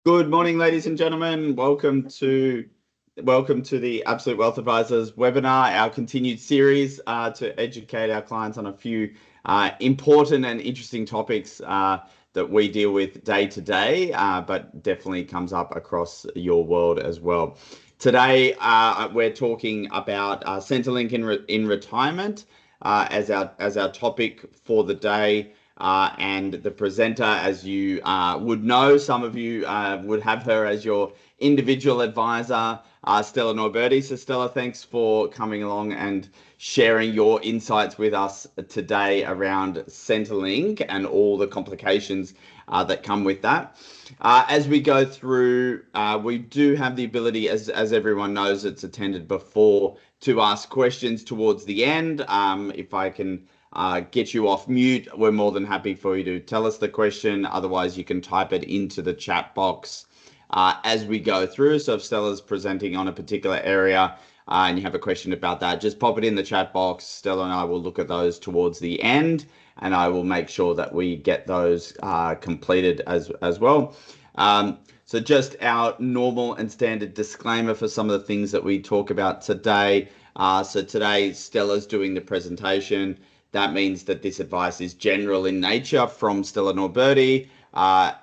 Good morning, ladies and gentlemen. Welcome to the Absolute Wealth Advisors webinar, our continued series to educate our clients on a few important and interesting topics that we deal with day to day, but definitely comes up across your world as well. Today, we're talking about Centrelink in retirement as our topic for the day. And the presenter, as you would know, some of you would have her as your individual advisor, Stella Norberti. So Stella, thanks for coming along and sharing your insights with us today around Centrelink and all the complications that come with that. As we go through, we do have the ability, as everyone knows, it's attended before, to ask questions towards the end. If I can get you off mute, we're more than happy for you to tell us the question. Otherwise, you can type it into the chat box as we go through. So if Stella's presenting on a particular area and you have a question about that, just pop it in the chat box. Stella and I will look at those towards the end, and I will make sure that we get those completed as well. So just our normal and standard disclaimer for some of the things that we talk about today. So today, Stella's doing the presentation. That means that this advice is general in nature from Stella Norberti.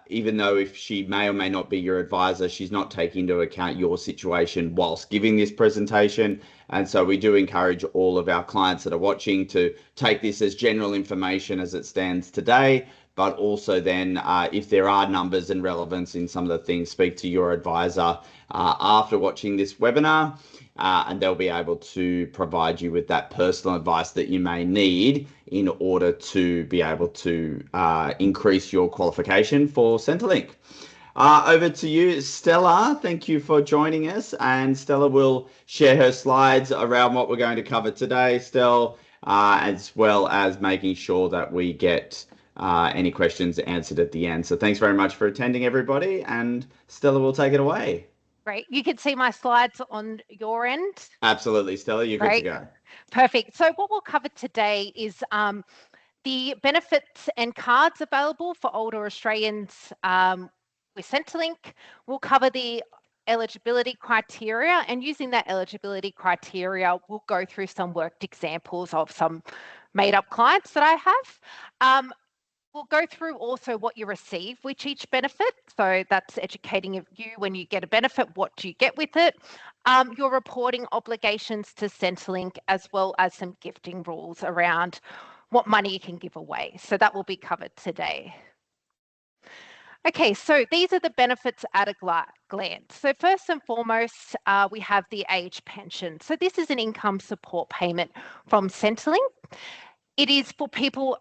Even though if she may or may not be your advisor, she's not taking into account your situation whilst giving this presentation. And so we do encourage all of our clients that are watching to take this as general information as it stands today, but also then if there are numbers and relevance in some of the things, speak to your advisor after watching this webinar. And they'll be able to provide you with that personal advice that you may need in order to be able to increase your qualification for Centrelink. Over to you, Stella. Thank you for joining us. And Stella will share her slides around what we're going to cover today, Stella, as well as making sure that we get any questions answered at the end. So thanks very much for attending, everybody. And Stella will take it away. Great. You can see my slides on your end. Absolutely, Stella, you're good to go. Perfect. So what we'll cover today is the benefits and cards available for older Australians with Centrelink. We'll cover the eligibility criteria, and using that eligibility criteria, we'll go through some worked examples of some made-up clients that I have. We'll go through also what you receive with each benefit. So that's educating you when you get a benefit, what do you get with it? Your reporting obligations to Centrelink, as well as some gifting rules around what money you can give away. So that will be covered today. Okay, so these are the benefits at a glance. So first and foremost, we have the age pension. So this is an income support payment from Centrelink. It is for people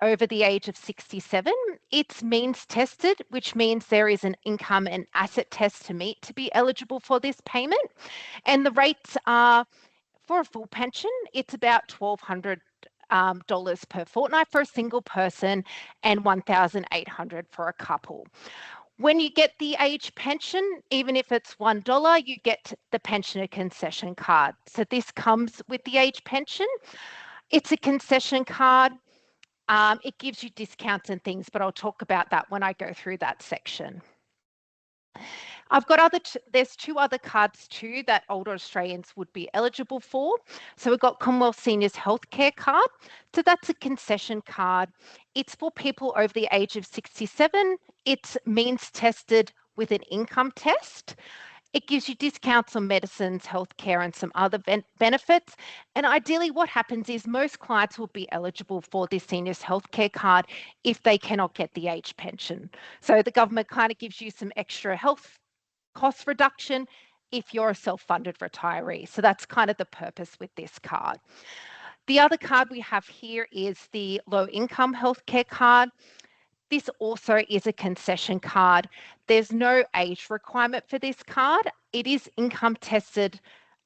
over the age of 67. It's means tested, which means there is an income and asset test to meet to be eligible for this payment. And the rates are, for a full pension, it's about $1,200 per fortnight for a single person and $1,800 for a couple. When you get the age pension, even if it's $1, you get the pensioner concession card. So this comes with the age pension. It's a concession card. It gives you discounts and things, but I'll talk about that when I go through that section. I've got there's two other cards too that older Australians would be eligible for. So we've got Commonwealth Seniors Healthcare Card. So that's a concession card. It's for people over the age of 67. It's means tested with an income test. It gives you discounts on medicines, healthcare, and some other benefits. And ideally, what happens is most clients will be eligible for this seniors healthcare card if they cannot get the age pension. So the government kind of gives you some extra health cost reduction if you're a self-funded retiree. So that's kind of the purpose with this card. The other card we have here is the low income healthcare card. This also is a concession card. There's no age requirement for this card. It is income tested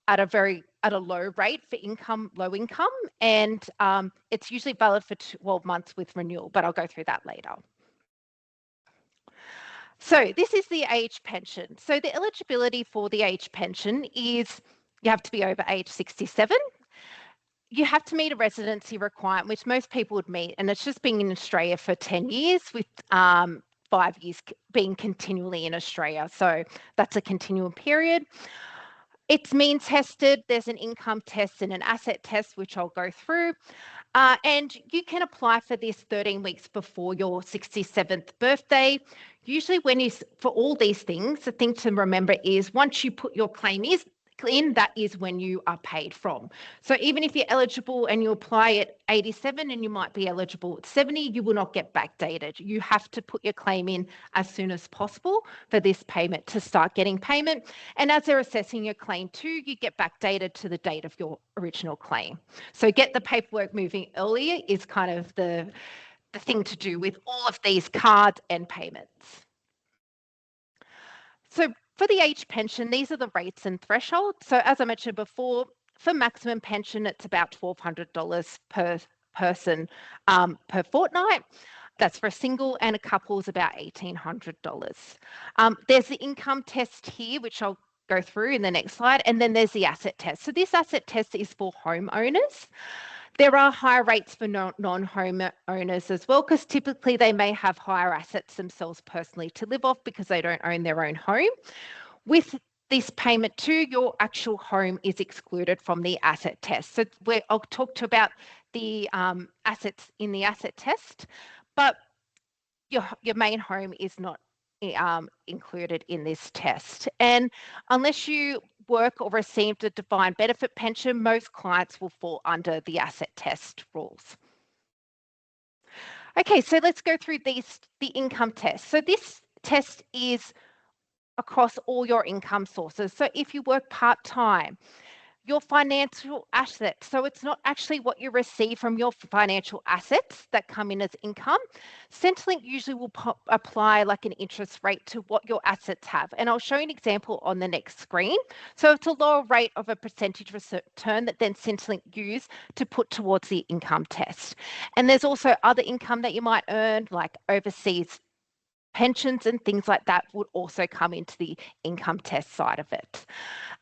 at a low rate for low income, and it's usually valid for 12 months with renewal, but I'll go through that later. So this is the age pension. So the eligibility for the age pension is you have to be over age 67. You have to meet a residency requirement, which most people would meet, and it's just being in Australia for 10 years with 5 years being continually in Australia. So that's a continuum period. It's mean tested. There's an income test and an asset test, which I'll go through. And you can apply for this 13 weeks before your 67th birthday. Usually for all these things, the thing to remember is once you put your claim in, that is when you are paid from. So even if you're eligible and you apply at 87 and you might be eligible at 70, you will not get backdated. You have to put your claim in as soon as possible for this payment to start getting payment. And as they're assessing your claim too, you get backdated to the date of your original claim. So get the paperwork moving earlier is kind of the thing to do with all of these cards and payments. So for the age pension, these are the rates and thresholds. So as I mentioned before, for maximum pension, it's about $1,200 per person per fortnight. That's for a single, and a couple is about $1,800. There's the income test here, which I'll go through in the next slide, and then there's the asset test. So this asset test is for homeowners. There are higher rates for non-home owners as well, because typically they may have higher assets themselves personally to live off because they don't own their own home. With this payment too, your actual home is excluded from the asset test. So I'll talk to about the assets in the asset test, but your main home is not included in this test. And unless you work or received a defined benefit pension, most clients will fall under the asset test rules. Okay, so let's go through the income test. So this test is across all your income sources. So if you work part-time, your financial assets. So it's not actually what you receive from your financial assets that come in as income. Centrelink usually will apply like an interest rate to what your assets have. And I'll show you an example on the next screen. So it's a lower rate of a percentage return that then Centrelink use to put towards the income test. And there's also other income that you might earn, like overseas pensions and things like that would also come into the income test side of it.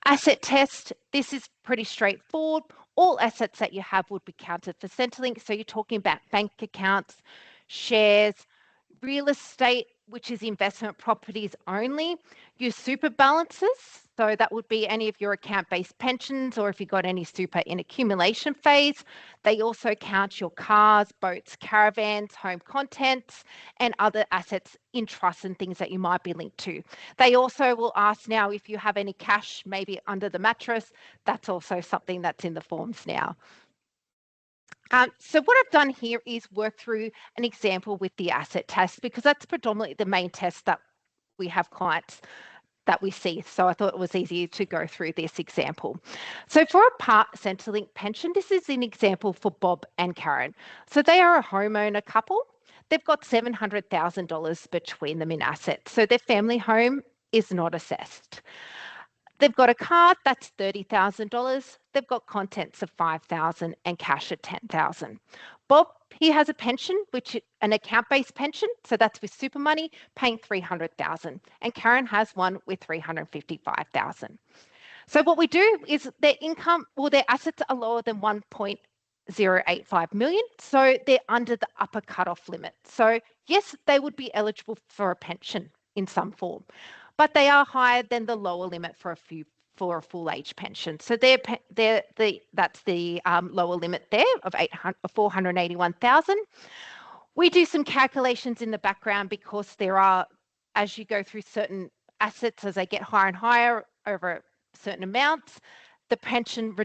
Asset test, this is pretty straightforward. All assets that you have would be counted for Centrelink. So you're talking about bank accounts, shares, real estate, which is investment properties only, your super balances. So that would be any of your account-based pensions, or if you've got any super in accumulation phase. They also count your cars, boats, caravans, home contents, and other assets in trusts and things that you might be linked to. They also will ask now if you have any cash maybe under the mattress. That's also something that's in the forms now. So what I've done here is work through an example with the asset test, because that's predominantly the main test that we have clients that we see. So I thought it was easier to go through this example. So for a part Centrelink pension, this is an example for Bob and Karen. So they are a homeowner couple. They've got $700,000 between them in assets. So their family home is not assessed. They've got a car, that's $30,000. They've got contents of $5,000 and cash at $10,000. Bob, he has a pension, which is an account-based pension, so that's with super money, paying $300,000. And Karen has one with $355,000. So what we do is their income, or their assets are lower than 1.085 million, so they're under the upper cutoff limit. So yes, they would be eligible for a pension in some form, but they are higher than the lower limit for a full age pension. So that's the lower limit there of 481,000. We do some calculations in the background because there are, as you go through certain assets, as they get higher and higher over certain amounts, the pension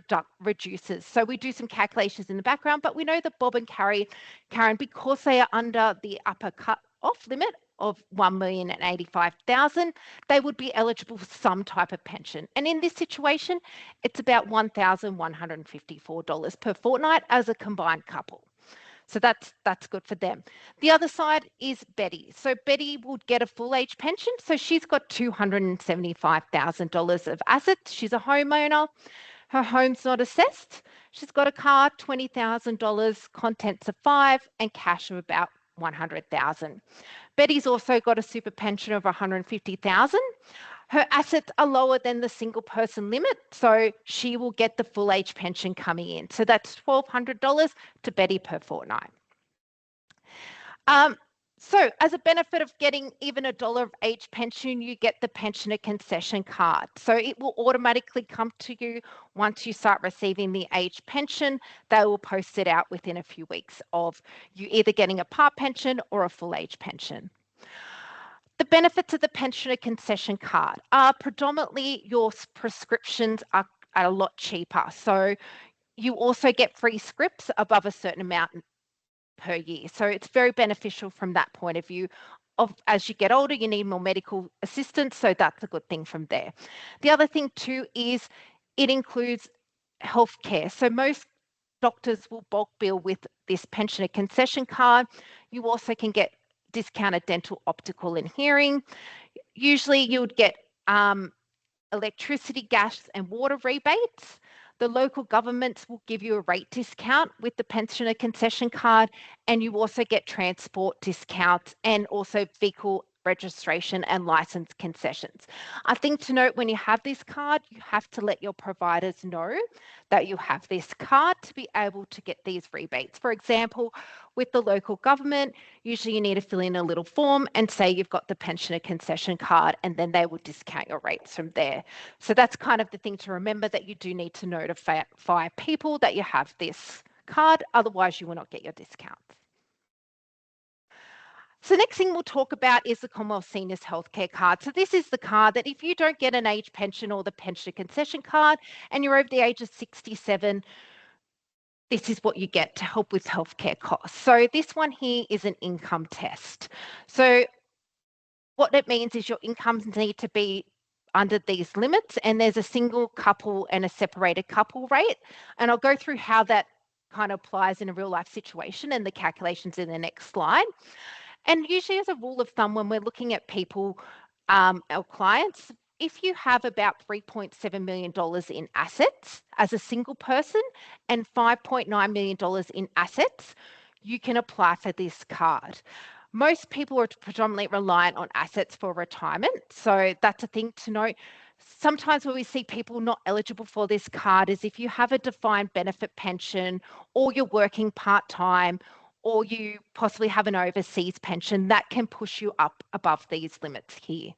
reduces. So we do some calculations in the background, but we know that Bob and Karen, because they are under the upper cut-off limit of $1,085,000, they would be eligible for some type of pension. And in this situation, it's about $1,154 per fortnight as a combined couple. So that's good for them. The other side is Betty. So Betty would get a full age pension. So she's got $275,000 of assets. She's a homeowner. Her home's not assessed. She's got a car, $20,000, contents of $5,000, and cash of about $100,000. Betty's also got a super pension of $150,000. Her assets are lower than the single person limit, so she will get the full age pension coming in. So that's $1,200 to Betty per fortnight. So as a benefit of getting even $1 of age pension, you get the pensioner concession card. So it will automatically come to you once you start receiving the age pension. They will post it out within a few weeks of you either getting a part pension or a full age pension. The benefits of the pensioner concession card are predominantly your prescriptions are a lot cheaper. So you also get free scripts above a certain amount per year. So it's very beneficial from that point of view. As you get older, you need more medical assistance. So that's a good thing from there. The other thing too is it includes healthcare. So most doctors will bulk bill with this pensioner concession card. You also can get discounted dental, optical, and hearing. Usually you would get electricity, gas, and water rebates. The local governments will give you a rate discount with the pensioner concession card, and you also get transport discounts and also vehicle registration and license concessions. I think to note, when you have this card, you have to let your providers know that you have this card to be able to get these rebates. For example, with the local government, usually you need to fill in a little form and say you've got the pensioner concession card, and then they will discount your rates from there. So that's kind of the thing to remember, that you do need to notify people that you have this card, otherwise you will not get your discounts. So next thing we'll talk about is the Commonwealth Seniors Healthcare Card. So this is the card that if you don't get an age pension or the pensioner concession card and you're over the age of 67, this is what you get to help with healthcare costs. So this one here is an income test. So what it means is your incomes need to be under these limits, and there's a single couple and a separated couple rate. And I'll go through how that kind of applies in a real life situation and the calculations in the next slide. And usually, as a rule of thumb, when we're looking at people, our clients, if you have about $3.7 million in assets as a single person and $5.9 million in assets, you can apply for this card. Most people are predominantly reliant on assets for retirement. So that's a thing to note. Sometimes where we see people not eligible for this card is if you have a defined benefit pension, or you're working part-time, or you possibly have an overseas pension, that can push you up above these limits here.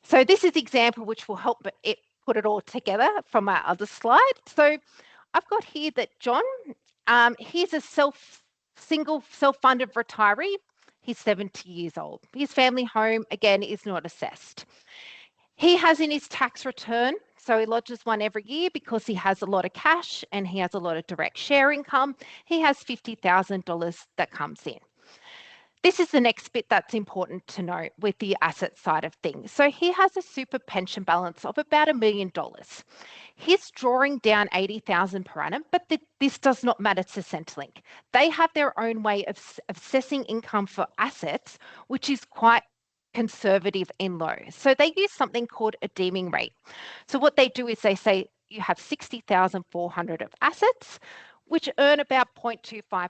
So this is the example which will help it put it all together from our other slide. So I've got here that John, he's a single self-funded retiree. He's 70 years old. His family home, again, is not assessed. He has in his tax return, so he lodges one every year because he has a lot of cash and he has a lot of direct share income. He has $50,000 that comes in. This is the next bit that's important to note with the asset side of things. So he has a super pension balance of about $1 million. He's drawing down $80,000 per annum, but this does not matter to Centrelink. They have their own way of assessing income for assets, which is quite conservative and low. So they use something called a deeming rate. So what they do is they say you have 60,400 of assets, which earn about 0.25%.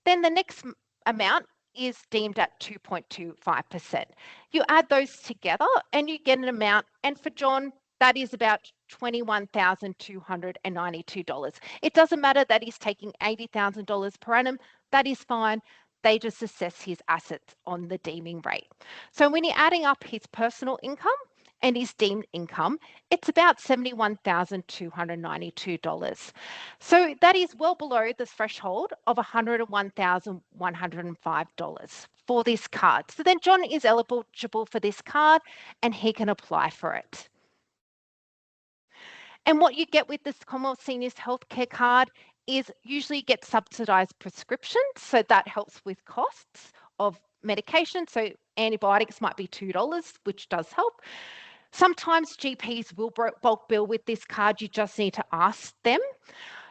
Then the next amount is deemed at 2.25%. You add those together and you get an amount, and for John, that is about $21,292. It doesn't matter that he's taking $80,000 per annum, that is fine. They just assess his assets on the deeming rate. So when you're adding up his personal income and his deemed income, it's about $71,292. So that is well below the threshold of $101,105 for this card. So then John is eligible for this card and he can apply for it. And what you get with this Commonwealth Seniors Healthcare Card is usually you get subsidised prescriptions. So that helps with costs of medication. So antibiotics might be $2, which does help. Sometimes GPs will bulk bill with this card. You just need to ask them.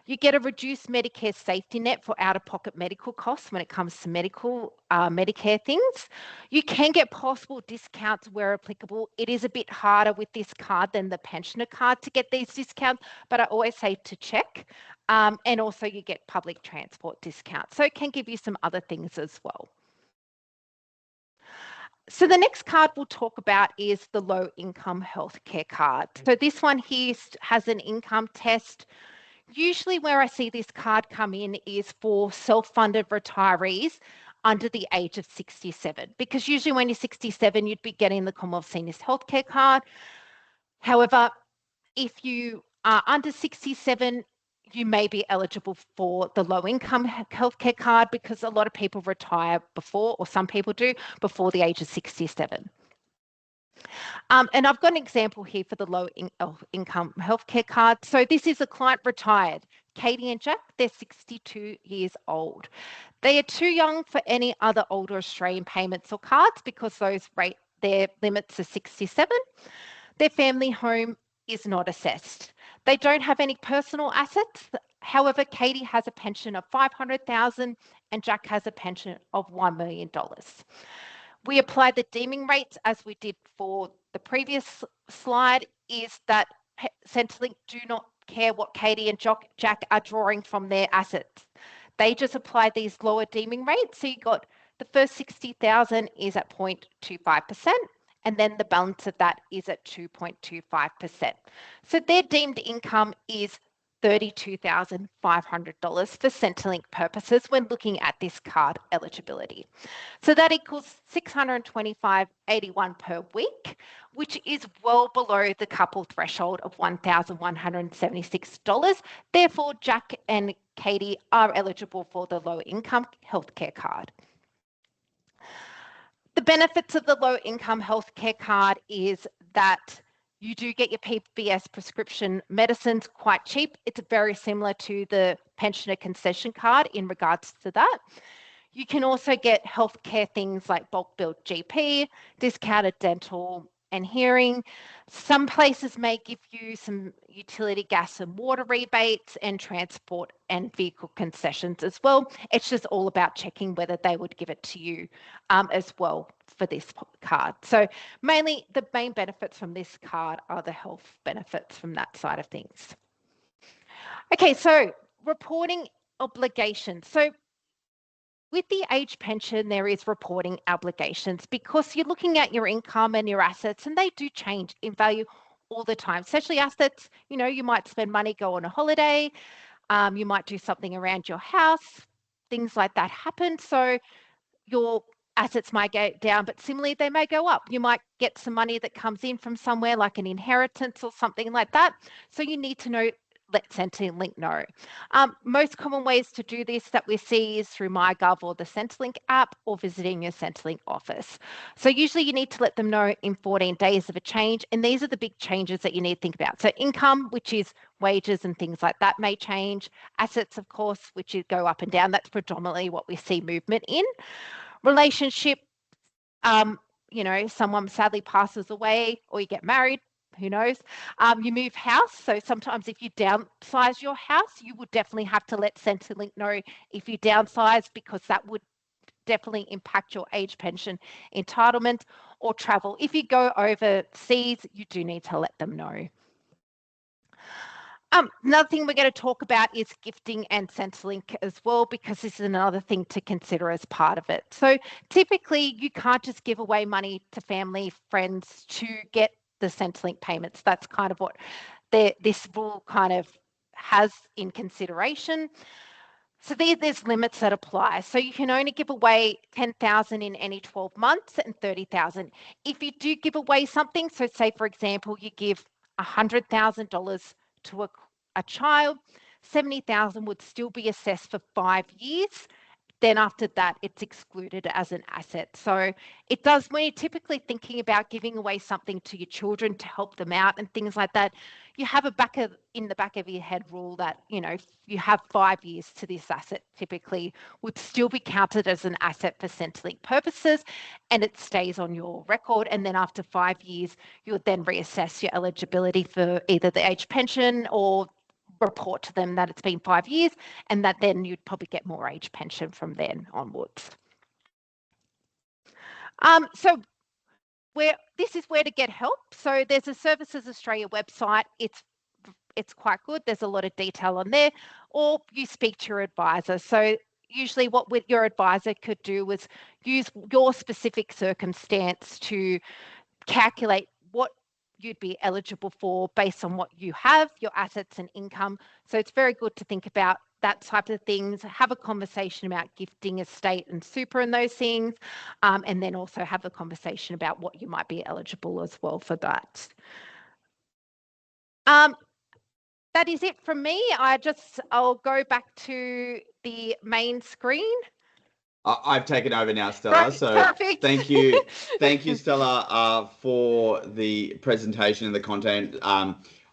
You get a reduced Medicare safety net for out-of-pocket medical costs when it comes to Medicare things. You can get possible discounts where applicable. It is a bit harder with this card than the pensioner card to get these discounts, but I always say to check. And also you get public transport discounts. So it can give you some other things as well. So the next card we'll talk about is the low income healthcare card. So this one here has an income test. Usually where I see this card come in is for self-funded retirees under the age of 67, because usually when you're 67, you'd be getting the Commonwealth Seniors Healthcare Card. However, if you are under 67, you may be eligible for the low income healthcare card, because a lot of people retire before, or some people do, before the age of 67. And I've got an example here for the low income healthcare card. So this is a client retired, Katie and Jack. They're 62 years old. They are too young for any other older Australian payments or cards, because their limits are 67. Their family home is not assessed. They don't have any personal assets. However, Katie has a pension of $500,000 and Jack has a pension of $1 million. We apply the deeming rates as we did for the previous slide, is that Centrelink do not care what Katie and Jack are drawing from their assets. They just apply these lower deeming rates. So you got the first 60,000 is at 0.25%, and then the balance of that is at 2.25%. So their deemed income is $32,500 for Centrelink purposes when looking at this card eligibility. So that equals $625.81 per week, which is well below the couple threshold of $1,176. Therefore, Jack and Katie are eligible for the low income healthcare card. The benefits of the low income healthcare card is that you do get your PBS prescription medicines quite cheap. It's very similar to the pensioner concession card in regards to that. You can also get healthcare things like bulk billed GP, discounted dental and hearing. Some places may give you some utility gas and water rebates and transport and vehicle concessions as well. It's just all about checking whether they would give it to you as well for this card. So mainly the main benefits from this card are the health benefits from that side of things. Okay, so reporting obligations. So with the age pension, there is reporting obligations, because you're looking at your income and your assets, and they do change in value all the time, especially assets. You know, you might spend money, go on a holiday, you might do something around your house, things like that happen. So your assets might go down, but similarly, they may go up. You might get some money that comes in from somewhere, like an inheritance or something like that. So you need to know, let Centrelink know. Most common ways to do this that we see is through MyGov or the Centrelink app, or visiting your Centrelink office. So usually you need to let them know in 14 days of a change, and these are the big changes that you need to think about. So income, which is wages and things like that, may change. Assets, of course, which go up and down. That's predominantly what we see movement in. Relationship, you know, someone sadly passes away, or you get married, who knows? You move house. So sometimes if you downsize your house, you would definitely have to let Centrelink know if you downsize, because that would definitely impact your age pension entitlement. Or travel. If you go overseas, you do need to let them know. Another thing we're going to talk about is gifting and Centrelink as well, because this is another thing to consider as part of it. So typically you can't just give away money to family, friends to get the Centrelink payments. That's kind of what this rule kind of has in consideration. So there's limits that apply. So you can only give away 10,000 in any 12 months and 30,000. If you do give away something, so say for example, you give $100,000 to a child, 70,000 would still be assessed for 5 years. Then after that, it's excluded as an asset. So it does, when you're typically thinking about giving away something to your children to help them out and things like that, you have in the back of your head rule that, you know, if you have 5 years to this asset, typically would still be counted as an asset for Centrelink purposes, and it stays on your record. And then after 5 years, you would then reassess your eligibility for either the age pension, or report to them that it's been 5 years, and that then you'd probably get more age pension from then onwards. So this is where to get help. So there's a Services Australia website. It's quite good. There's a lot of detail on there, or you speak to your advisor. So usually what your advisor could do was use your specific circumstance to calculate what you'd be eligible for based on what you have, your assets and income. So it's very good to think about that type of things, have a conversation about gifting, estate and super and those things, and then also have a conversation about what you might be eligible as well for that. That is it from me. I'll go back to the main screen. I've taken over now, Stella. Right, so perfect. thank you, Stella, for the presentation and the content.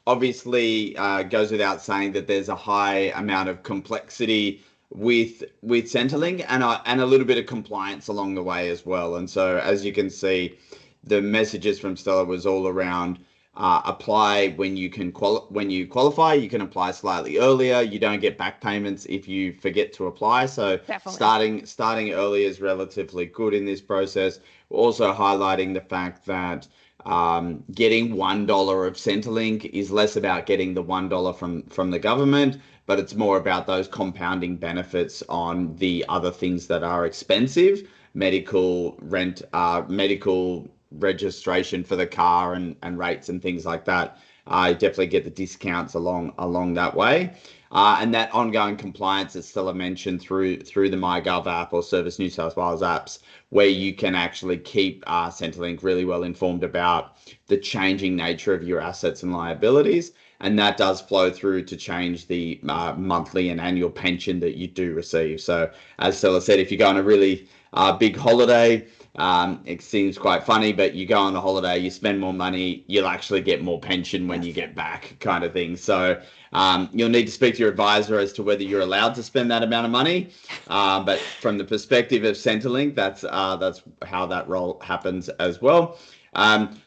Obviously, goes without saying that there's a high amount of complexity with Centrelink and a little bit of compliance along the way as well. And so, as you can see, the messages from Stella was all around. Apply when you can when you qualify. You can apply slightly earlier. You don't get back payments if you forget to apply. So Definitely. starting early is relatively good in this process. We're also highlighting the fact that getting $1 of Centrelink is less about getting the $1 from the government, but it's more about those compounding benefits on the other things that are expensive, medical, rent, medical registration for the car and rates and things like that. I definitely get the discounts along that way. And that ongoing compliance, as Stella mentioned, through the MyGov app or Service New South Wales apps, where you can actually keep Centrelink really well informed about the changing nature of your assets and liabilities. And that does flow through to change the monthly and annual pension that you do receive. So as Stella said, if you go on a really big holiday, it seems quite funny, but you go on a holiday, you spend more money, you'll actually get more pension when you get back, kind of thing. So you'll need to speak to your advisor as to whether you're allowed to spend that amount of money. But from the perspective of Centrelink, that's how that role happens as well.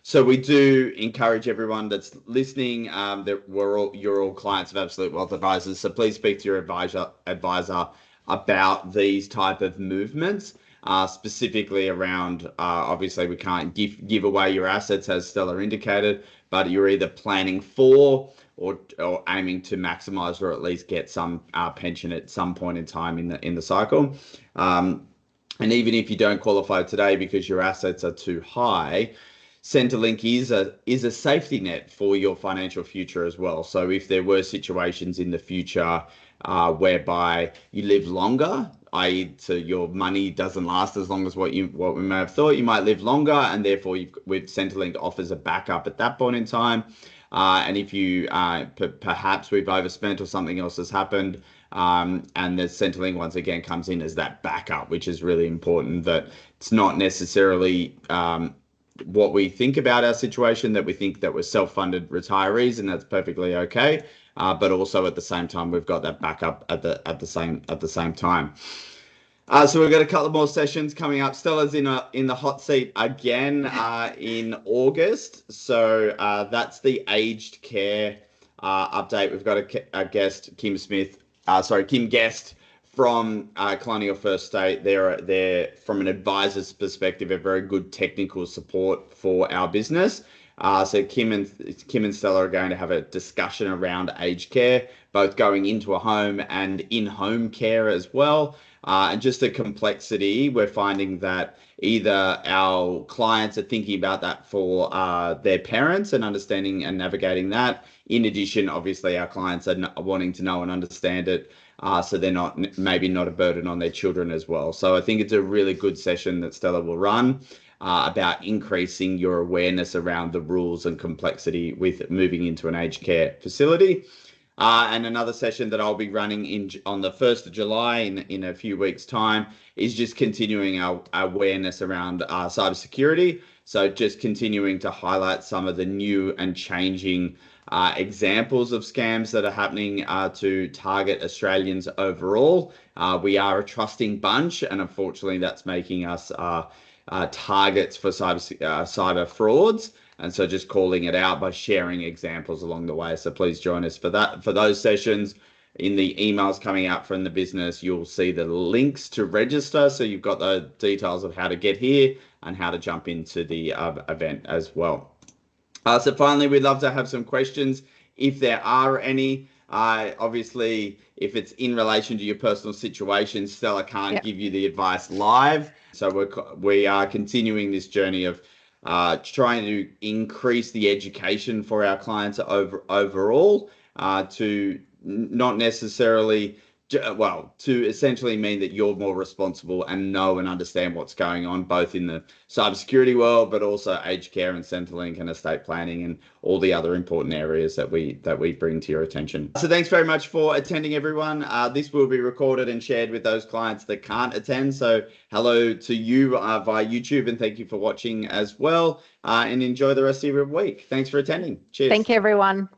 So we do encourage everyone that's listening that you're all clients of Absolute Wealth Advisors. So please speak to your advisor about these type of movements. Specifically around, obviously we can't give away your assets as Stella indicated, but you're either planning for or aiming to maximize or at least get some pension at some point in time in the cycle. And even if you don't qualify today because your assets are too high, Centrelink is a safety net for your financial future as well. So if there were situations in the future whereby you live longer, i.e., so your money doesn't last as long as what we may have thought, you might live longer, and therefore with Centrelink offers a backup at that point in time. And if you perhaps we've overspent or something else has happened, and the Centrelink once again comes in as that backup, which is really important. That it's not necessarily what we think about our situation, that we think that we're self-funded retirees, and that's perfectly okay. But also at the same time, we've got that backup at the same time. So we've got a couple more sessions coming up. Stella's in the hot seat again in August. So that's the aged care update. We've got a guest, Kim Guest from Colonial First State. They're from an advisor's perspective, a very good technical support for our business. So Kim and Stella are going to have a discussion around aged care, both going into a home and in-home care as well. And just the complexity, we're finding that either our clients are thinking about that for their parents and understanding and navigating that. In addition, obviously, our clients are wanting to know and understand it, so they're maybe not a burden on their children as well. So I think it's a really good session that Stella will run about increasing your awareness around the rules and complexity with moving into an aged care facility. And another session that I'll be running on the 1st of July in a few weeks' time is just continuing our awareness around cybersecurity. So just continuing to highlight some of the new and changing examples of scams that are happening to target Australians overall. We are a trusting bunch, and unfortunately that's making us targets for cyber frauds. And so just calling it out by sharing examples along the way. So please join us for those sessions. In the emails coming out from the business, you'll see the links to register. So you've got the details of how to get here and how to jump into the event as well. So finally, we'd love to have some questions if there are any. Obviously, if it's in relation to your personal situation, Stella can't give you the advice live. So we are continuing this journey of trying to increase the education for our clients overall, to not necessarily well, to essentially mean that you're more responsible and know and understand what's going on, both in the cybersecurity world, but also aged care and Centrelink and estate planning and all the other important areas that we bring to your attention. So thanks very much for attending, everyone. This will be recorded and shared with those clients that can't attend. So hello to you via YouTube, and thank you for watching as well. And enjoy the rest of your week. Thanks for attending. Cheers. Thank you, everyone.